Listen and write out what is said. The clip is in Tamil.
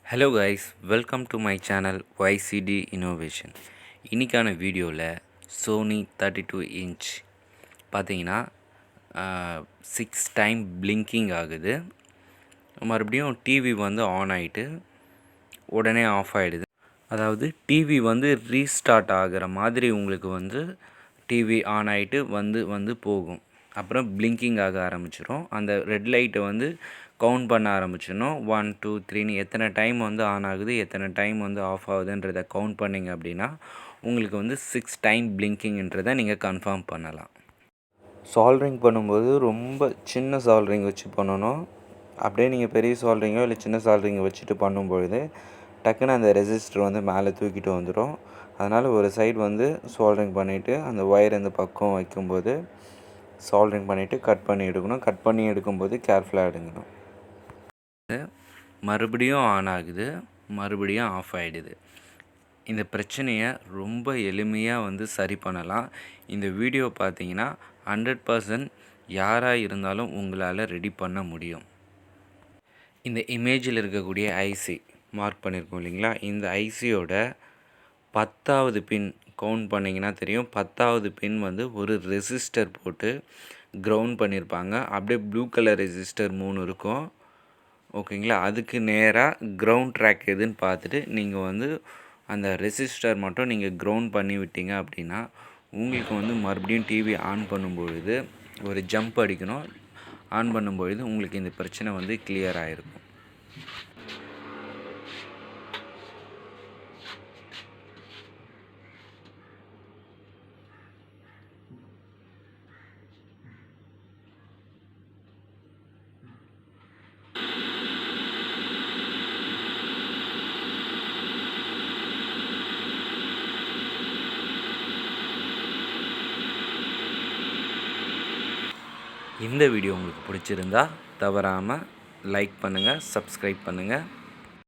Hello guys, welcome to my channel YCD Innovation. இன்னைக்கான வீடியோவில் Sony 32 inch பார்த்தீங்கன்னா 6 டைம் பிளிங்கிங் ஆகுது. மறுபடியும் டிவி வந்து ஆன் ஆகிட்டு உடனே ஆஃப் ஆகிடுது. அதாவது டிவி வந்து ரீஸ்டார்ட் ஆகிற மாதிரி உங்களுக்கு வந்து டிவி ஆன் ஆகிட்டு வந்து போகும். அப்புறம் பிளிங்கிங் ஆக ஆரம்பிச்சிடும். அந்த ரெட் லைட்டை வந்து கவுண்ட் பண்ண ஆரம்பிச்சிடணும். 1 2 3ன்னு எத்தனை டைம் வந்து ஆன் ஆகுது, எத்தனை டைம் வந்து ஆஃப் ஆகுதுன்றதை கவுண்ட் பண்ணிங்க அப்படின்னா உங்களுக்கு வந்து 6 டைம் பிளிங்கிங்ன்றதை நீங்கள் கன்ஃபார்ம் பண்ணலாம். சால்ட்ரிங் பண்ணும்போது ரொம்ப சின்ன சால்ட்ரிங் வச்சு பண்ணணும். அப்படியே நீங்கள் பெரிய சால்ட்ரிங்கோ இல்லை சின்ன சால்ட்ரிங்கை வச்சுட்டு பண்ணும்பொழுது டக்குன்னு அந்த ரெசிஸ்டர் வந்து மேலே தூக்கிட்டு வந்துடும். அதனால் ஒரு சைடு வந்து சால்ட்ரிங் பண்ணிவிட்டு அந்த ஒயர் இந்த பக்கம் வைக்கும்போது சால்ட்ரிங் பண்ணிவிட்டு கட் பண்ணி எடுக்கணும். கட் பண்ணி எடுக்கும்போது கேர்ஃபுல்லாக எடுக்கணும். மறுபடியும் ஆன் ஆகுது, மறுபடியும் ஆஃப் ஆகிடுது. இந்த பிரச்சனையை ரொம்ப எளிமையாக வந்து சரி பண்ணலாம். இந்த வீடியோ பார்த்தீங்கன்னா 100% யாராக இருந்தாலும் உங்களால் ரெடி பண்ண முடியும். இந்த இமேஜில் இருக்கக்கூடிய ஐசி மார்க் பண்ணியிருக்கோம் இல்லைங்களா, இந்த ஐசியோட 10வது பின் கவுண்ட் பண்ணிங்கன்னா தெரியும். 10வது பின் வந்து ஒரு ரெசிஸ்டர் போட்டு கிரவுண்ட் பண்ணியிருப்பாங்க. அப்படியே ப்ளூ கலர் ரெசிஸ்டர் 3 இருக்கும். ஓகேங்களா, அதுக்கு நேராக கிரவுண்ட் ட்ராக் எதுன்னு பார்த்துட்டு நீங்கள் வந்து அந்த ரெசிஸ்டர் மட்டும் நீங்கள் கிரவுண்ட் பண்ணி விட்டீங்க அப்படின்னா உங்களுக்கு வந்து மறுபடியும் டிவி ஆன் பண்ணும்பொழுது ஒரு ஜம்ப் அடிக்கணும். ஆன் பண்ணும்பொழுது உங்களுக்கு இந்த பிரச்சனை வந்து கிளியர் ஆகிருக்கும். இந்த வீடியோ உங்களுக்கு பிடிச்சிருந்தா தவறாமல் லைக் பண்ணுங்கள், சப்ஸ்கிரைப் பண்ணுங்கள்.